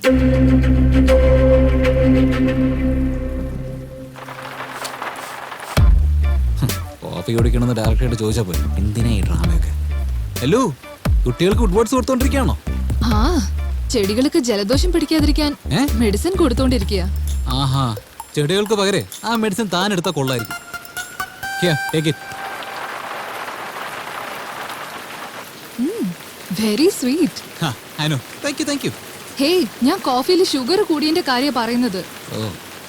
Coffee കുടിക്കണമെന്ന് ഡയറക്റ്റായിട്ട് ചോദിച്ചാ പോലെ എന്തിനാ ഈ ഡ്രാമയൊക്കെ? ഹലോ, കുട്ടികൾക്ക് ഫുഡ് ബോർഡ്സ് കൊടുത്തോണ്ടിരിക്കുകയാണോ? ആ, ചെടികൾക്ക് ജലദോഷം പിടിക്കാതിരിക്കാൻ മെഡിസിൻ കൊടുത്തോണ്ടിരിക്കുക. ആഹാ, ചെടികൾക്ക് പകരെ ആ മെഡിസിൻ താൻ എടുത്താൽ കൊള്ളായിരിക്കും. Very sweet. ഹേയ്, ഞാൻ കോഫിയിൽ ഷുഗർ കൂടിയതിന്റെ കാര്യം പറയുന്നത്.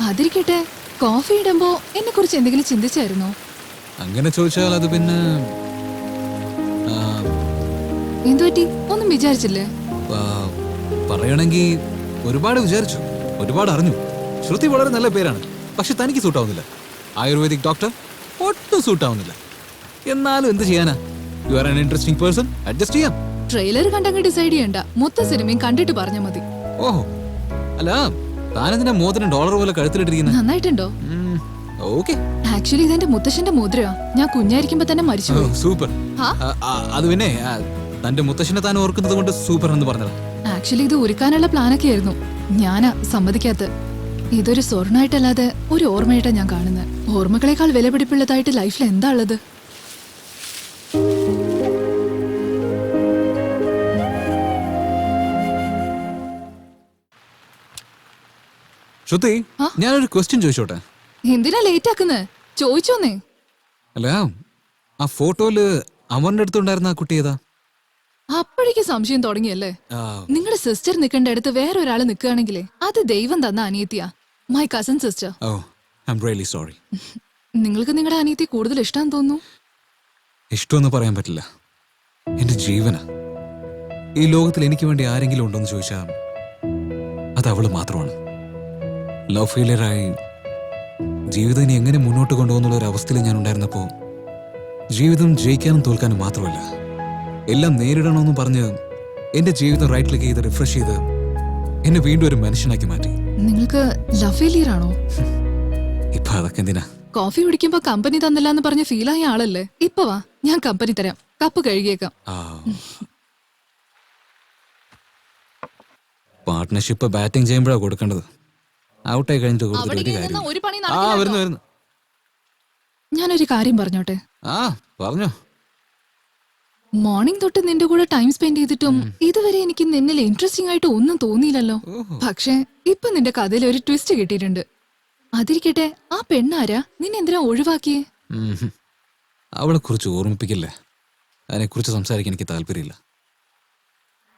അതിരിക്കട്ടെ, കോഫി ഇടുമ്പോ എന്നെ കുറിച്ച് എന്തെങ്കിലും ചിന്തിച്ചായിരുന്നോ? അങ്ങനെ ചോദിച്ചാൽ അത് പിന്നെ എന്തുപറ്റി? ഒന്നും വിചാരിച്ചില്ലേ? പറയണമെങ്കിൽ ഒരുപാട് വിചാരിച്ചു, ഒരുപാട് അറിഞ്ഞു. ശ്രുതി വളരെ നല്ല പേരാണ്, പക്ഷെ തനിക്ക് സൂട്ടാവുന്നില്ല. ആയുർവേദിക് ഡോക്ടർ ഒട്ടും സൂട്ടാവുന്നില്ല. എന്നാലും എന്ത് ചെയ്യാനാ? You are an interesting person, adjust ചെയ്യാം. ട്രെയിലർ കണ്ടങ്ങ് ഡിസൈഡ് ചെയ്യണ്ട, മൊത്ത സിനിമയും കണ്ടിട്ട് പറഞ്ഞാൽ മതി. ഓഹോ, അല്ല താനെന്തിനാ മോതിരം ഡോളർ പോലെ കഴുത്തിലിട്ടിരിക്കുന്നത്? നന്നായിട്ടുണ്ടോ? ഓക്കെ. ആക്ച്വലി ഇതെന്റെ മുത്തശ്ശന്റെ മോതിരമാ. ഞാൻ കുഞ്ഞായിരിക്കുമ്പോ തന്നെ മരിച്ചു. സൂപ്പർ. അത് പിന്നെ തന്റെ മുത്തശ്ശനെ താൻ ഓർക്കുന്നത് കൊണ്ട് സൂപ്പർ എന്ന് പറഞ്ഞത്. ആക്ച്വലി ഇത് ഒരുക്കാനുള്ള പ്ലാനൊക്കെ ആയിരുന്നു. ഞാനാ സമ്മതിക്കാത്ത. ഇതൊരു സ്വർണ്ണായിട്ടല്ലാതെ ഒരു ഓർമ്മയായിട്ടാ ഞാൻ കാണുന്നത്. ഓർമ്മകളെക്കാൾ വിലപിടിപ്പുള്ളതായിട്ട് ലൈഫിൽ എന്താ ഉള്ളത്? ശ്രുതി, ഞാനൊരു ക്വസ്റ്റ്യൻ ചോദിച്ചോട്ടെ? എന്തിനാ ലേറ്റ് ആക്കുന്നത്? ചോദിച്ചോന്നേ. അല്ല, ആ ഫോട്ടോയില് അമറിന്റെ അടുത്തുണ്ടായിരുന്ന ആ കുട്ടി ഏതാ? അപ്പോഴേക്ക് സംശയം തുടങ്ങിയല്ലേ? നിങ്ങളുടെ സിസ്റ്റർ നിൽക്കേണ്ട അടുത്ത് വേറെ ഒരാള് നിൽക്കുകയാണെങ്കിലേ അത് ദൈവം തന്ന അനിയത്തിയാ. My cousin sister. സോറി. നിങ്ങൾക്ക് നിങ്ങളുടെ അനിയത്തി കൂടുതൽ ഇഷ്ടം തോന്നുന്നു. ഇഷ്ടമെന്ന് പറയാൻ പറ്റില്ല, എന്റെ ജീവന. ഈ ലോകത്തിൽ എനിക്ക് വേണ്ടി ആരെങ്കിലും ഉണ്ടോന്ന് ചോദിച്ചാൽ അത് അവള് മാത്രമാണ്. ലവ് ഫെയിലിയറായി ജീവിതം ഇനി എങ്ങനെ മുന്നോട്ട് കൊണ്ടുപോകുന്നുള്ള ഒരു അവസ്ഥയിൽ ഞാൻ ഉണ്ടായിരുന്നപ്പോ ജീവിതം ജയിക്കാനും തോൽക്കാനും മാത്രമല്ല, എല്ലാം നേരിടണമെന്ന് പറഞ്ഞ് എന്റെ ജീവിതം റൈറ്റ് ക്ലിക്ക് ചെയ്ത് റിഫ്രഷ് ചെയ്ത് എന്നെ വീണ്ടും ഒരു മനുഷ്യനാക്കി മാറ്റി. നിങ്ങൾക്ക് ലവ് ഫെയിലിയർ ആണോ? ഇപ്പൊ അതൊക്കെ എന്തിനാ? കോഫി കുടിക്കുമ്പോ കമ്പനി തന്നില്ല എന്ന് പറഞ്ഞ ഫീലായ ആളല്ലേ? ഇപ്പൊ വാ, ഞാൻ കമ്പനി തരാം. കപ്പ് കഴുകിയേക്കാം. പാർട്ട്ണർഷിപ്പ് ബാറ്റിംഗ് ചെയ്യുമ്പോഴാ കൊടുക്കേണ്ടത്. ഔട്ടായി കഴിഞ്ഞിട്ട് ഞാനൊരു കാര്യം പറഞ്ഞോട്ടെ? പറഞ്ഞോ. മോർണിംഗ് തൊട്ട് നിന്റെ കൂടെ ടൈം സ്പെൻഡ് ചെയ്തിട്ടും ഇതുവരെ എനിക്ക് നിന്നിൽ ഇൻട്രസ്റ്റിംഗ് ആയിട്ട് ഒന്നും തോന്നിയില്ലല്ലോ. പക്ഷെ ഇപ്പൊ നിന്റെ കഥയിൽ ഒരു ട്വിസ്റ്റ് കിട്ടിയിട്ടുണ്ട്. അതിരിക്കട്ടെ, ആ പെണ്ണാരാ? നിന്നെന്തിനാ ഒഴിവാക്കിയേ? അവളെ കുറിച്ച് ഓർമ്മിപ്പിക്കില്ലേ, അതിനെ കുറിച്ച് സംസാരിക്കാൻ എനിക്ക് താല്പര്യമില്ല.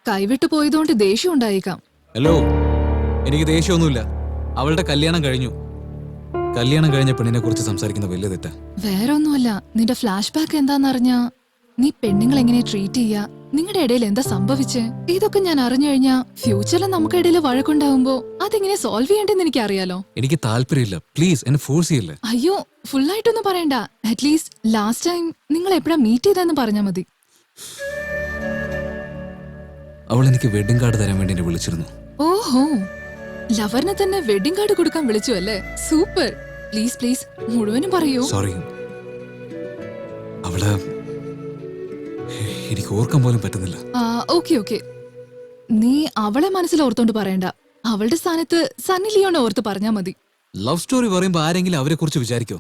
കൈവിട്ടു പോയതുകൊണ്ട് ദേഷ്യം ഉണ്ടായേക്കാം. ഹലോ, എനിക്ക് ദേഷ്യമൊന്നുമില്ല. അവളുടെ കല്യാണം കഴിഞ്ഞു. കല്യാണം കഴിഞ്ഞ പെണ്ണിനെ കുറിച്ച് സംസാരിക്കുന്ന വലിയ തെറ്റാ. വേറെ ഒന്നുമല്ല, നിന്റെ ഫ്ലാഷ് ബാക്ക് എന്താന്നറിഞ്ഞാ നീ പെണ്ണുങ്ങൾ എങ്ങനെ ട്രീറ്റ് ചെയ്യാ, നിങ്ങളുടെ ഇടയിൽ എന്താ സംഭവിച്ച്, ഇതൊക്കെ ഞാൻ അറിഞ്ഞു കഴിഞ്ഞാ ഫ്യൂച്ചറിൽ നമുക്ക് ഇടയിൽ വഴക്കുണ്ടാവുമ്പോ അതെങ്ങനെ സോൾവ് ചെയ്യേണ്ടെന്ന് എനിക്ക് അറിയാലോ. എനിക്ക് താല്പര്യമില്ല, പ്ലീസ് എന്നെ ഫോഴ്സ് ചെയ്യല്ലേ. അയ്യോ, ഫുൾ ആയിട്ടൊന്നും പറയണ്ട. അറ്റ്ലീസ്റ്റ് ലാസ്റ്റ് ടൈം നിങ്ങൾ എപ്പോഴാ മീറ്റ് ചെയ്തെന്ന് പറഞ്ഞാ മതി. അവൾ എനിക്ക് വെഡിങ് കാർഡ് തരാൻ വേണ്ടി എന്നെ വിളിച്ചിരുന്നു. ഓഹോ, ലവറിന് തന്നെ വെഡിങ് കാർഡ് കൊടുക്കാൻ വിളിച്ചു അല്ലേ? സൂപ്പർ. പ്ലീസ് പ്ലീസ് മുഴുവനും പറയൂ. സോറി, അവള് എനിക്ക് ഓർക്കാൻ പോലും പറ്റുന്നില്ല. ഓക്കെ ഓക്കെ, നീ അവളെ മനസ്സിൽ ഓർത്തോണ്ട് പറയണ്ട. അവളുടെ സ്ഥാനത്ത് സണ്ണി ലിയോനെ ഓർത്ത് പറഞ്ഞാ മതി. ലവ് സ്റ്റോറി പറയുമ്പോ ആരെങ്കിലും അവരെ കുറിച്ച് വിചാരിക്കോ?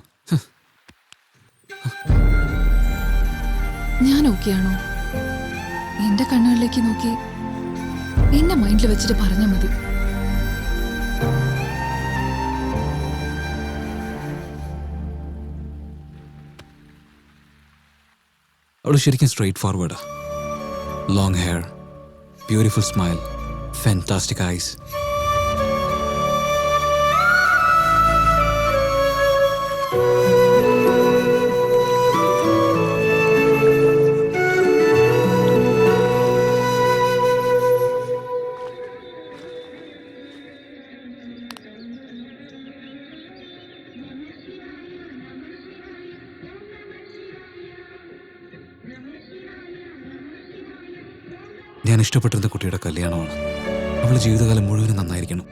ഞാൻ ഓക്കെയാണോ? എന്റെ കണ്ണുകളിലേക്ക് നോക്കി എന്നെ മൈൻഡിൽ വെച്ചിട്ട് പറഞ്ഞാ മതി. അവള് ശരിക്കും സ്ട്രെയിറ്റ് ഫോർവേഡാ. Long hair, beautiful smile, fantastic eyes. ഞാൻ ഇഷ്ടപ്പെട്ടിരുന്ന കുട്ടിയുടെ കല്യാണമാണ്. അവളുടെ ജീവിതകാലം മുഴുവനും നന്നായിരിക്കണം.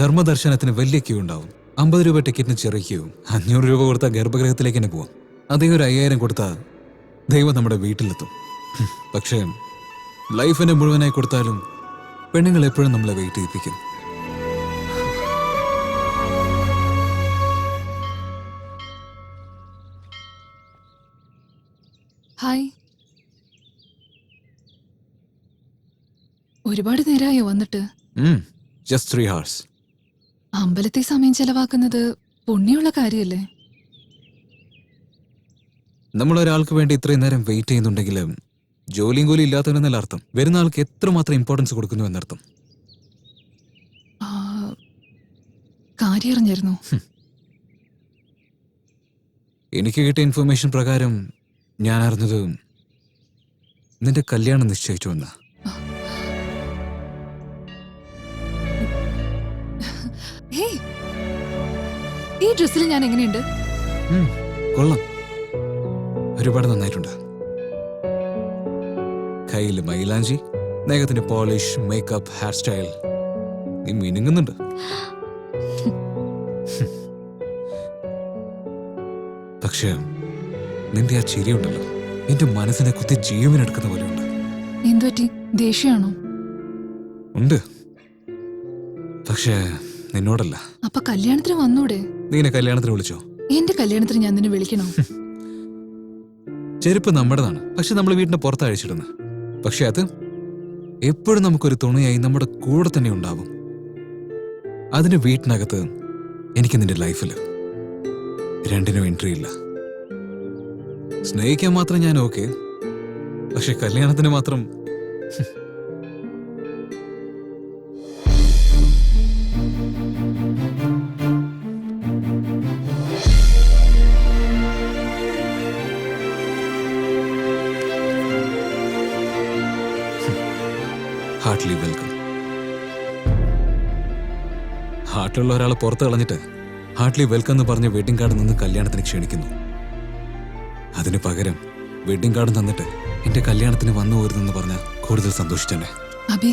ധർമ്മദർശനത്തിന് വലിയ ക്യൂ ഉണ്ടാവും. 50 രൂപ ടിക്കറ്റിന് ചെറിക്കൂ, 500 രൂപ കൊടുത്താൽ ഗർഭഗൃഹത്തിലേക്ക് തന്നെ പോവാം. അതേ ഒരു 5000 കൊടുത്താൽ ദൈവം നമ്മുടെ വീട്ടിലെത്തും. പക്ഷേ ലൈഫിനെ മുഴുവനായി കൊടുത്താലും പെണ്ണുങ്ങൾ എപ്പോഴും നമ്മളെ വെയിറ്റ് ചെയ്യിപ്പിക്കും. ഹായ്. ഒരുപാട് നേരമായോ വന്നിട്ട്? Just 3 hours. അമ്പലത്തിൽ സമയം ചെലവാക്കുന്നത് പുണ്യമുള്ള കാര്യല്ലേ? നമ്മൾ ഒരാൾക്ക് വേണ്ടി ഇത്രയും നേരം വെയിറ്റ് ചെയ്യുന്നുണ്ടെങ്കിൽ ജോലിയും കൂലി ഇല്ലാത്തവനെന്നല്ല അർത്ഥം. വരുന്ന ആൾക്ക് എത്രമാത്രം ഇമ്പോർട്ടൻസ് കൊടുക്കുന്നു എന്നർത്ഥം. ആ, കാര്യം അറിഞ്ഞിരുന്നു. എനിക്ക് കിട്ടിയ ഇൻഫർമേഷൻ പ്രകാരം ഞാൻ അറിഞ്ഞത് നിന്റെ കല്യാണം നിശ്ചയിച്ചു എന്നാ. ഹേയ്, ഈ ഡ്രസ്സിൽ ഞാൻ എങ്ങനെയുണ്ട്? കൊള്ളാം, ഒരുപാട് നന്നായിട്ടുണ്ട്. കയ്യിൽ മൈലാഞ്ചി, നഖത്തിന് പോളിഷ്, മേക്കപ്പ്, ഹെയർ സ്റ്റൈൽ, നീ മിനുങ്ങുന്നുണ്ട്. പക്ഷേ നിന്റെ ആ ചിരിയുണ്ടല്ലോ, എന്റെ മനസ്സിനെ കുത്തി ജീവനെടുക്കുന്ന പോലെയുണ്ട്. എന്തുപറ്റി? ദേഷ്യമാണോ? ഉണ്ട്, പക്ഷേ നിന്നോടല്ല. അപ്പൊ കല്യാണത്തിന് വന്നൂടെ? നീ എന്നെ കല്യാണത്തിന് വിളിച്ചോ? എന്റെ കല്യാണത്തിന് ഞാൻ നിന്നെ വിളിക്കണോ? ചെരുപ്പ് നമ്മുടെതാണ്, പക്ഷെ നമ്മൾ വീടിന്റെ പുറത്ത് അഴിച്ചിടുന്നു. പക്ഷെ അത് എപ്പോഴും നമുക്കൊരു തുണയായി നമ്മുടെ കൂടെ തന്നെ ഉണ്ടാവും. അതിന് വീട്ടിനകത്ത് എനിക്ക് നിന്റെ ലൈഫിൽ രണ്ടിനും എൻട്രി ഇല്ല. സ്നേഹിക്കാൻ മാത്രം ഞാൻ ഓക്കെ, പക്ഷെ കല്യാണത്തിന് മാത്രം ഹാർട്ട്ലി വെൽക്കം. ഹാർട്ടിലുള്ള ഒരാളെ പുറത്ത് കളഞ്ഞിട്ട് ഹാർട്ട്ലി വെൽക്കം എന്ന് പറഞ്ഞ് വെഡിങ് കാർഡ് നിന്ന് കല്യാണത്തിന് ക്ഷണിക്കുന്നു. അതിന് പകരം വെഡിങ് കാർഡ് തന്നിട്ട് എന്റെ കല്യാണത്തിന് വന്നു പോരുന്നെന്ന് പറഞ്ഞാൽ കൂടുതൽ സന്തോഷിച്ചെന്നെ. അബി,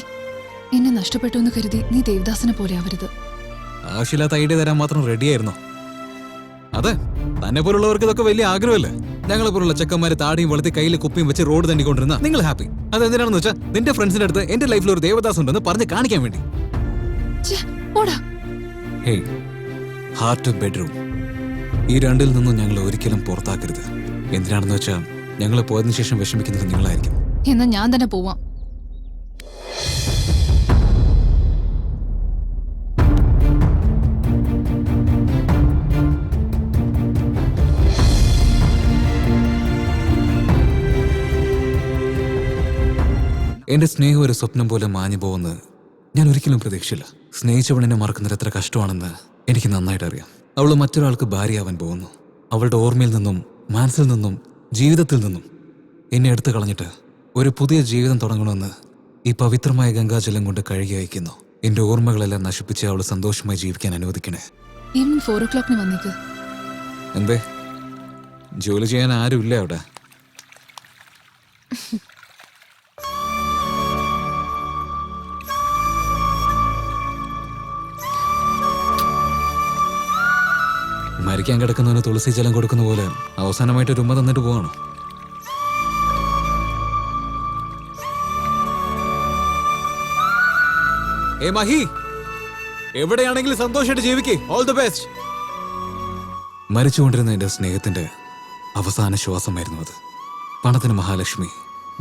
എന്നെ നഷ്ടപ്പെട്ടു എന്ന് കരുതി നീ ദേവദാസനെ പോലെ ആവരുത്. ആവശ്യമില്ലാത്ത ഐഡിയ തരാൻ മാത്രം റെഡിയായിരുന്നോ? അതെ, തന്നെ പോലുള്ളവർക്ക് ഇതൊക്കെ വലിയ ആഗ്രഹമല്ലേ? ഞങ്ങളെ പോലുള്ള ചെക്കന്മാരെ താടിയും വെളുത്തി കയ്യിൽ കുപ്പിയും വെച്ച് റോഡ് തണ്ടിക്കൊണ്ടിരുന്ന നിങ്ങൾ ഹാപ്പി. അതെന്തിനാണെന്ന് വെച്ചാൽ നിന്റെ ഫ്രണ്ട്സിന്റെ അടുത്ത് എന്റെ ലൈഫിൽ ഒരു ദേവദാസ് ഉണ്ടെന്ന് പറഞ്ഞ് കാണിക്കാൻ വേണ്ടി. ഹേയ്, ഹാർട്ട് ബെഡ്റൂം, ഈ രണ്ടിൽ നിന്നും ഞങ്ങൾ ഒരിക്കലും പുറത്താക്കരുത്. എന്തിനാണെന്ന് വെച്ചാൽ ഞങ്ങൾ പോയതിനു ശേഷം വിഷമിക്കുന്നത് നിങ്ങളായിരിക്കും. എന്നാ ഞാൻ തന്നെ പോവാം. എന്റെ സ്നേഹം ഒരു സ്വപ്നം പോലെ മാഞ്ഞു പോകുന്നത് ഞാൻ ഒരിക്കലും പ്രതീക്ഷിച്ചില്ല. സ്നേഹിച്ചവണെന്നെ മറക്കുന്നത് എത്ര കഷ്ടമാണെന്ന് എനിക്ക് നന്നായിട്ട് അറിയാം. അവൾ മറ്റൊരാൾക്ക് ഭാര്യയാവാൻ പോകുന്നു. അവളുടെ ഓർമ്മയിൽ നിന്നും മനസ്സിൽ നിന്നും ജീവിതത്തിൽ നിന്നും എന്നെ എടുത്തു കളഞ്ഞിട്ട് ഒരു പുതിയ ജീവിതം തുടങ്ങണമെന്ന് ഈ പവിത്രമായ ഗംഗാജലം കൊണ്ട് കഴുകി അയക്കുന്നു. എന്റെ ഓർമ്മകളെല്ലാം നശിപ്പിച്ച് അവൾ സന്തോഷമായി ജീവിക്കാൻ അനുവദിക്കണേ. Evening 4 o'clock വന്നേക്ക്. എന്തേ, ജോലി ചെയ്യാൻ ആരുമില്ല അവിടെ? മരിക്കാൻ കിടക്കുന്നവന് തുളസി ജലം കൊടുക്കുന്ന പോലെ അവസാനമായിട്ട് ഒരു ഉമ്മ തന്നിട്ട് പോവാണോ? ഏ മഹി, എവിടെയാണെങ്കിലും സന്തോഷമായിട്ട് ജീവിക്കേ. All the best. മരിച്ചുകൊണ്ടിരുന്ന എന്റെ സ്നേഹത്തിന്റെ അവസാന ശ്വാസമായിരുന്നു അത്. പണത്തിന് മഹാലക്ഷ്മി,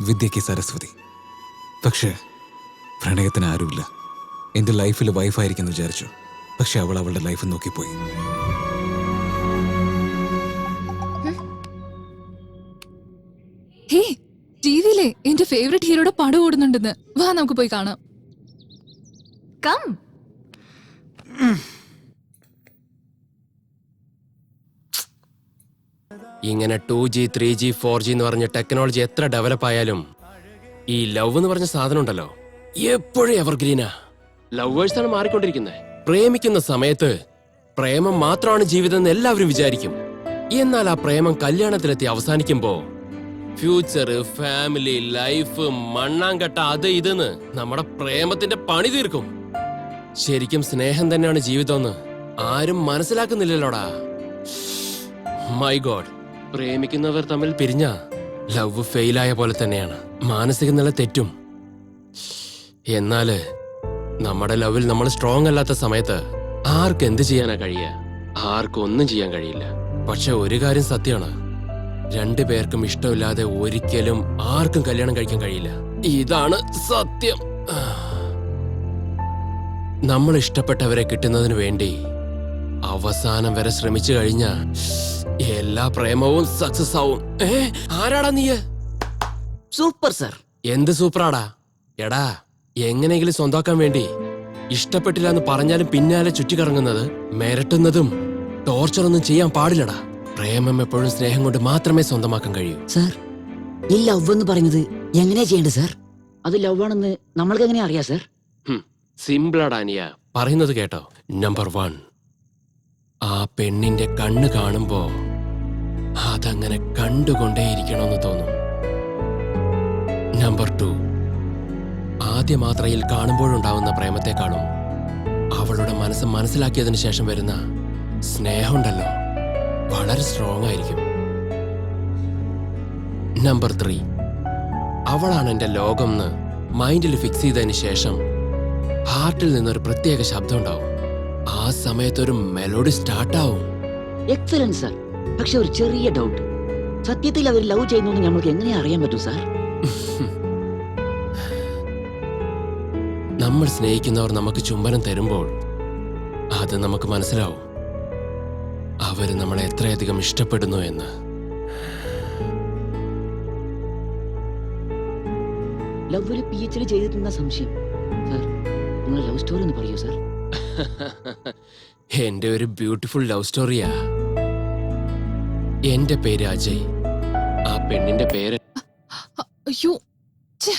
വിദ്യയ്ക്ക് സരസ്വതി. പക്ഷേ പ്രണയത്തിന് ആരുമില്ല. എന്റെ ലൈഫിൽ വൈഫായിരിക്കുന്നു വിചാരിച്ചു. പക്ഷെ അവൾ അവളുടെ ലൈഫ് നോക്കിപ്പോയി. ഹേ, ടിവിയിലെ എന്റെ ഫേവറേറ്റ് ഹീറോയുടെ പടം ഓടുന്നുണ്ടെന്ന്. വാ, നമുക്ക് പോയി കാണാം. കം. ഇങ്ങനെ 2G 3G 4G എന്ന് പറഞ്ഞ ടെക്നോളജി എത്ര ഡെവലപ്പ് ആയാലും ഈ ലവ് എന്ന് പറഞ്ഞ സാധനം ഉണ്ടല്ലോ, എപ്പോഴും എവർഗ്രീനാ. ലവേഴ്സാണ് മാറിക്കൊണ്ടിരിക്കുന്നത്. പ്രേമിക്കുന്ന സമയത്ത് പ്രേമം മാത്രമാണ് ജീവിതം എന്ന് എല്ലാവരും വിചാരിക്കും. എന്നാൽ ആ പ്രേമം കല്യാണത്തിലെത്തി അവസാനിക്കുമ്പോ ഫ്യൂച്ചർ, ഫാമിലി, ലൈഫ്, മണ്ണാങ്കട്ട, അത് ഇതെന്ന് നമ്മുടെ പ്രേമത്തിന്റെ പണി തീർക്കും. ശരിക്കും സ്നേഹം തന്നെയാണ് ജീവിതമെന്ന് ആരും മനസ്സിലാക്കുന്നില്ലല്ലോടാ. മൈ ഗോഡ്, പ്രേമിക്കുന്നവർ തമ്മിൽ പിരിഞ്ഞ ലവ് ഫെയിലായ പോലെ തന്നെയാണ്. മാനസിക നില തെറ്റും. എന്നാല് നമ്മുടെ ലവിൽ നമ്മൾ സ്ട്രോങ് അല്ലാത്ത സമയത്ത് ആർക്ക് എന്ത് ചെയ്യാനാ കഴിയുക? ആർക്കും ഒന്നും ചെയ്യാൻ കഴിയില്ല. പക്ഷെ ഒരു കാര്യം സത്യമാണ്, രണ്ടുപേർക്കും ഇഷ്ടമില്ലാതെ ഒരിക്കലും ആർക്കും കല്യാണം കഴിക്കാൻ കഴിയില്ല. ഇതാണ് സത്യം. നമ്മൾ ഇഷ്ടപ്പെട്ടവരെ കിട്ടുന്നതിന് വേണ്ടി അവസാനം വരെ ശ്രമിച്ചു കഴിഞ്ഞ എല്ലാ പ്രേമവും സക്സസ് ആവും. ആരാടാ നീ? Super sir. എന്ത് സൂപ്പറാടാ? എടാ, എങ്ങനെയെങ്കിലും സ്വന്തമാക്കാൻ വേണ്ടി ഇഷ്ടപ്പെട്ടില്ല എന്ന് പറഞ്ഞാലും പിന്നാലെ ചുറ്റിക്കറങ്ങുന്നത്, മിരട്ടുന്നതും ടോർച്ചറൊന്നും ചെയ്യാൻ പാടില്ലടാ. പ്രേമം എപ്പോഴും സ്നേഹം കൊണ്ട് മാത്രമേ സ്വന്തമാക്കാൻ കഴിയൂ. സർ, ഈ ലവ് എന്ന് പറയുന്നത് എങ്ങനെയാ ചെയ്യേണ്ടത് സർ? അത് ലവ് ആണെന്ന് നമ്മൾക്ക് എങ്ങനെയാ അറിയാം സർ? സിമ്പിളാടാ അനിയ, പറയുന്നത് കേട്ടോ. നമ്പർ 1, ആ പെണ്ണിന്റെ കണ്ണ് കാണുമ്പോ അതങ്ങനെ കണ്ടുകൊണ്ടേയിരിക്കണമെന്ന് തോന്നും. നമ്പർ 2, ആദ്യ മാത്രയിൽ കാണുമ്പോഴുണ്ടാവുന്ന പ്രേമത്തെക്കാളും അവളുടെ മനസ്സ് മനസ്സിലാക്കിയതിനു ശേഷം വരുന്ന സ്നേഹമുണ്ടല്ലോ, വളരെ സ്ട്രോങ് ആയിരിക്കും. നമ്പർ 3, അവളാണ് എന്റെ ലോകം എന്ന് മൈൻഡിൽ ഫിക്സ് ചെയ്തതിന് ശേഷം ഹാർട്ടിൽ നിന്നൊരു പ്രത്യേക ശബ്ദം ഉണ്ടാവും. ആ സമയത്തൊരു മെലോഡി സ്റ്റാർട്ടാവും. Excellent sir. പക്ഷെ ഒരു ചെറിയ ഡൗട്ട്, സത്യത്തിൽ അവർ ലവ് ചെയ്യുന്നു നമ്മൾക്ക് എങ്ങനെ അറിയാൻ പറ്റും സാർ? നമ്മൾ സ്നേഹിക്കുന്നവർ നമുക്ക് ചുംബനം തരുമ്പോൾ അത് നമുക്ക് മനസ്സിലാവും അവര് നമ്മളെ എത്രയധികം ഇഷ്ടപ്പെടുന്നു എന്ന്. ലവില് PhD ചെയ്തിട്ടുള്ള സംശയം സർ. നിങ്ങളെ ലവ് സ്റ്റോറി ഒന്ന് പറയൂ സർ. എന്റെ ഒരു ബ്യൂട്ടിഫുൾ ലവ് സ്റ്റോറിയാ. എന്റെ പേര് അജയ്, ആ പെണ്ണിന്റെ പേര് അയ്യോ, ഛെ.